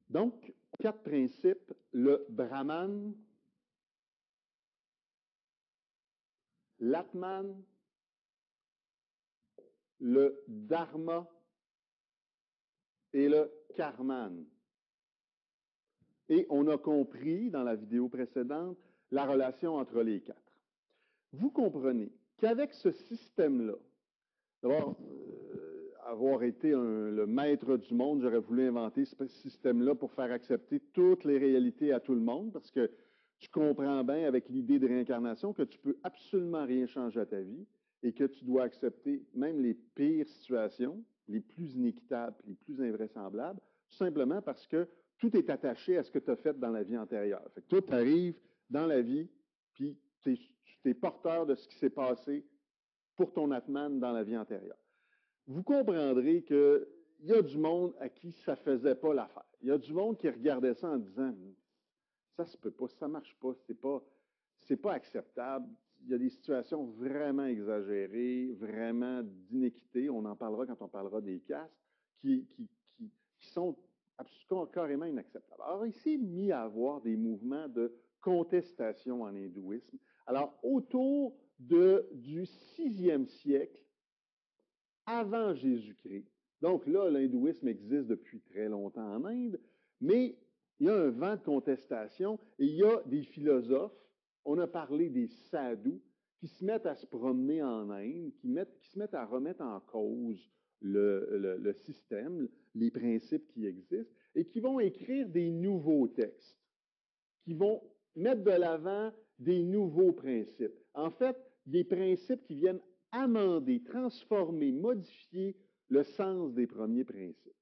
Donc, 4 principes, le Brahman, l'Atman, le Dharma et le Karman. Et on a compris dans la vidéo précédente la relation entre les quatre. Vous comprenez qu'avec ce système-là, d'abord, avoir été le maître du monde, j'aurais voulu inventer ce système-là pour faire accepter toutes les réalités à tout le monde, parce que tu comprends bien avec l'idée de réincarnation que tu peux absolument rien changer à ta vie et que tu dois accepter même les pires situations, les plus inéquitables, les plus invraisemblables, tout simplement parce que tout est attaché à ce que tu as fait dans la vie antérieure. Fait que tout arrive dans la vie, puis tu es porteur de ce qui s'est passé pour ton Atman dans la vie antérieure. Vous comprendrez qu'il y a du monde à qui ça ne faisait pas l'affaire. Il y a du monde qui regardait ça en disant « ça se peut pas, ça ne marche pas, c'est pas acceptable. » Il y a des situations vraiment exagérées, vraiment d'inéquité, on en parlera quand on parlera des castes, qui sont absolument carrément inacceptables. Alors ici, il est mis à avoir des mouvements de contestation en hindouisme. Alors, autour du 6e siècle, avant Jésus-Christ, donc là, l'hindouisme existe depuis très longtemps en Inde, mais il y a un vent de contestation et il y a des philosophes, on a parlé des sadhus, qui se mettent à se promener en Inde, qui se mettent à remettre en cause le système, les principes qui existent, et qui vont écrire des nouveaux textes, qui vont mettre de l'avant des nouveaux principes. En fait, des principes qui viennent amender, transformer, modifier le sens des premiers principes.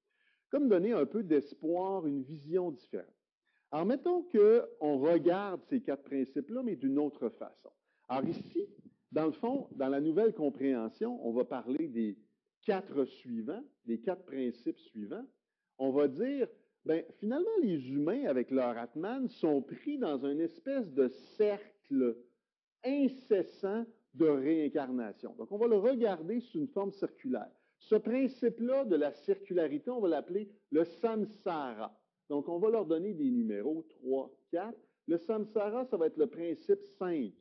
Comme donner un peu d'espoir, une vision différente. Alors, mettons qu'on regarde ces 4 principes-là, mais d'une autre façon. Alors ici, dans le fond, dans la nouvelle compréhension, on va parler des 4 suivants, des 4 principes suivants. On va dire, bien, finalement, les humains, avec leur Atman, sont pris dans une espèce de cercle incessant de réincarnation. Donc, on va le regarder sous une forme circulaire. Ce principe-là de la circularité, on va l'appeler le samsara. Donc, on va leur donner des numéros 3, 4. Le samsara, ça va être le principe 5.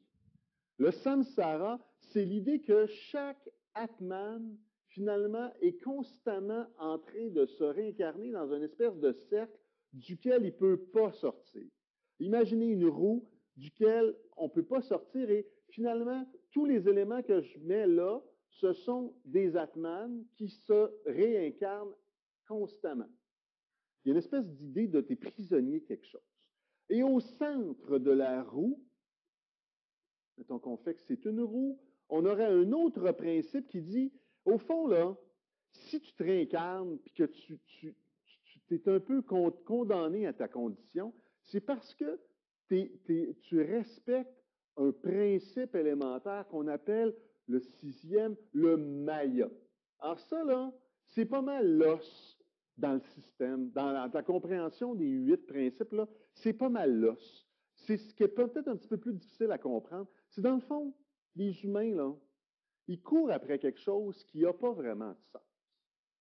Le samsara, c'est l'idée que chaque Atman, finalement, est constamment en train de se réincarner dans une espèce de cercle duquel il ne peut pas sortir. Imaginez une roue duquel on ne peut pas sortir et finalement, tous les éléments que je mets là, ce sont des Atman qui se réincarnent constamment. Il y a une espèce d'idée de t'es prisonnier quelque chose. Et au centre de la roue, mettons qu'on fait que c'est une roue, on aurait un autre principe qui dit, au fond, là, si tu te réincarnes et que tu es un peu condamné à ta condition, c'est parce que tu respectes un principe élémentaire qu'on appelle le 6e, le Maya. Alors ça, là, c'est pas mal l'os dans le système, dans ta compréhension des 8 principes, là, c'est pas mal l'os. C'est ce qui est peut-être un petit peu plus difficile à comprendre. C'est dans le fond, les humains, là, ils courent après quelque chose qui n'a pas vraiment de sens.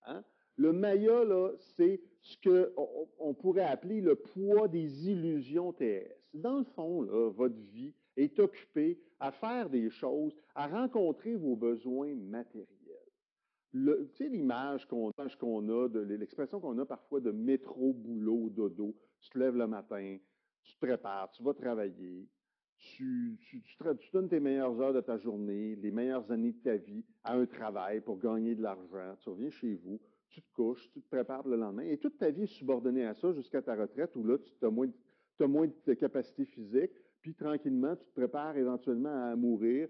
Hein? Le Maya, là, c'est ce qu'on pourrait appeler le poids des illusions terrestres. Dans le fond, là, votre vie est occupée à faire des choses, à rencontrer vos besoins matériels. Tu sais, l'image qu'on a, l'expression qu'on a parfois de métro, boulot, dodo. Tu te lèves le matin, tu te prépares, tu vas travailler, tu donnes tes meilleures heures de ta journée, les meilleures années de ta vie à un travail pour gagner de l'argent. Tu reviens chez vous, tu te couches, tu te prépares pour le lendemain. Et toute ta vie est subordonnée à ça jusqu'à ta retraite où là, tu as moins de capacité physique. Puis tranquillement, tu te prépares éventuellement à mourir.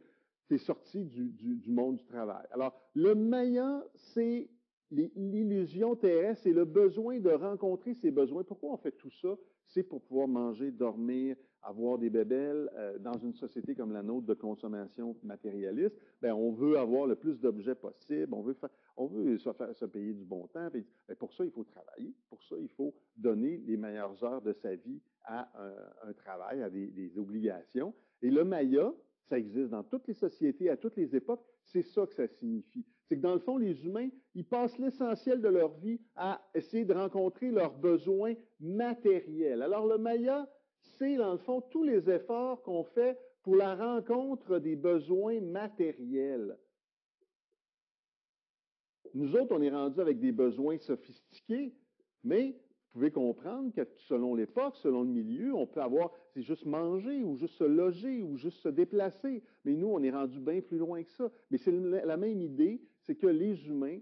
Tu es sorti du monde du travail. Alors, le Maya, c'est l'illusion terrestre, c'est le besoin de rencontrer ses besoins. Pourquoi on fait tout ça? C'est pour pouvoir manger, dormir, avoir des bébelles. Dans une société comme la nôtre de consommation matérialiste, bien, on veut avoir le plus d'objets possible, on veut se payer du bon temps. Bien, pour ça, il faut travailler. Pour ça, il faut donner les meilleures heures de sa vie à un travail, à des obligations. Et le Maya, ça existe dans toutes les sociétés, à toutes les époques. C'est ça que ça signifie. c'est que dans le fond, les humains, ils passent l'essentiel de leur vie à essayer de rencontrer leurs besoins matériels. Alors le Maya, c'est dans le fond tous les efforts qu'on fait pour la rencontre des besoins matériels. Nous autres, on est rendus avec des besoins sophistiqués, mais vous pouvez comprendre que selon l'époque, selon le milieu, on peut avoir, c'est juste manger ou juste se loger ou juste se déplacer. Mais nous, on est rendu bien plus loin que ça. Mais c'est la même idée, c'est que les humains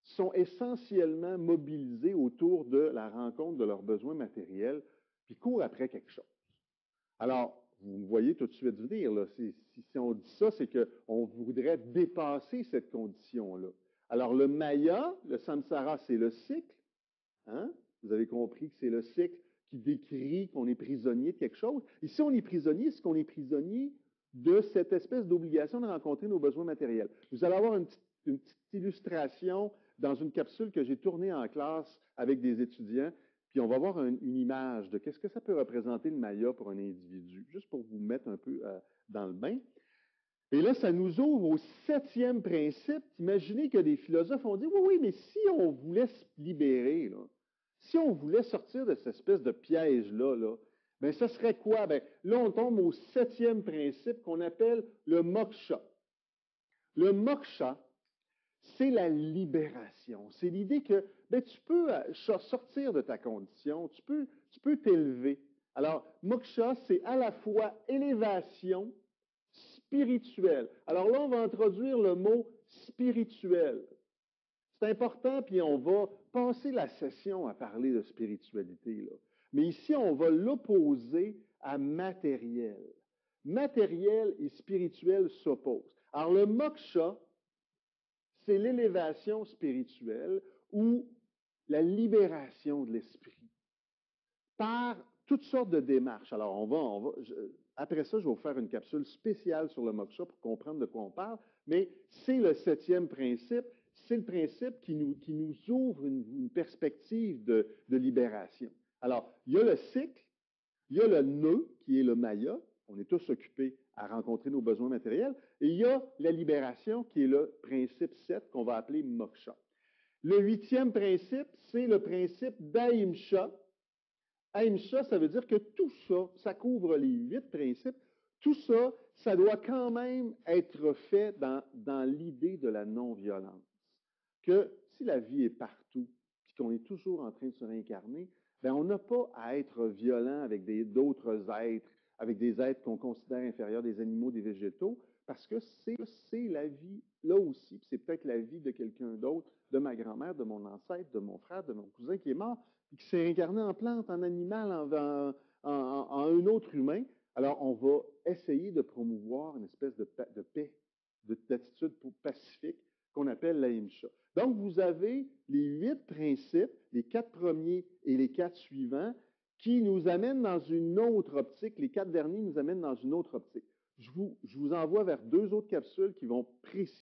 sont essentiellement mobilisés autour de la rencontre de leurs besoins matériels, puis courent après quelque chose. Alors, vous me voyez tout de suite venir, là. Si on dit ça, c'est qu'on voudrait dépasser cette condition-là. Alors, le Maya, le samsara, c'est le cycle. Hein? Vous avez compris que c'est le cycle qui décrit qu'on est prisonnier de quelque chose. Ici, on est prisonnier, c'est qu'on est prisonnier de cette espèce d'obligation de rencontrer nos besoins matériels. Vous allez avoir une petite illustration dans une capsule que j'ai tournée en classe avec des étudiants, puis on va voir une image de qu'est-ce que ça peut représenter le Maya pour un individu, juste pour vous mettre un peu dans le bain. Et là, ça nous ouvre au 7e principe. Imaginez que des philosophes ont dit, oui, mais si on voulait se libérer, là, si on voulait sortir de cette espèce de piège-là, bien, ce serait quoi? Bien, là, on tombe au 7e principe qu'on appelle le moksha. Le moksha, c'est la libération. C'est l'idée que bien, tu peux sortir de ta condition, tu peux t'élever. Alors, moksha, c'est à la fois élévation spirituelle. Alors là, on va introduire le mot spirituel. C'est important, puis on va passer la session à parler de spiritualité, là. Mais ici, on va l'opposer à matériel. Matériel et spirituel s'opposent. Alors, le moksha, c'est l'élévation spirituelle ou la libération de l'esprit par toutes sortes de démarches. Alors, après ça, je vais vous faire une capsule spéciale sur le moksha pour comprendre de quoi on parle, mais c'est le 7e principe. C'est le principe qui nous ouvre une perspective de libération. Alors, il y a le cycle, il y a le nœud, qui est le Maya. On est tous occupés à rencontrer nos besoins matériels. Et il y a la libération, qui est le principe 7, qu'on va appeler moksha. Le 8e principe, c'est le principe d'ahimsa. Ahimsa, ça veut dire que tout ça, ça couvre les 8 principes. Tout ça, ça doit quand même être fait dans l'idée de la non-violence. Que si la vie est partout, puis qu'on est toujours en train de se réincarner, bien, on n'a pas à être violent avec d'autres êtres, avec des êtres qu'on considère inférieurs, des animaux, des végétaux, parce que c'est la vie là aussi, puis c'est peut-être la vie de quelqu'un d'autre, de ma grand-mère, de mon ancêtre, de mon frère, de mon cousin qui est mort, puis qui s'est réincarné en plante, en animal, en un autre humain. Alors, on va essayer de promouvoir une espèce de paix, d'attitude pacifique qu'on appelle l'ahimsa. Donc, vous avez les 8 principes, les 4 premiers et les 4 suivants, qui nous amènent dans une autre optique. Les 4 derniers nous amènent dans une autre optique. Je vous envoie vers 2 autres capsules qui vont préciser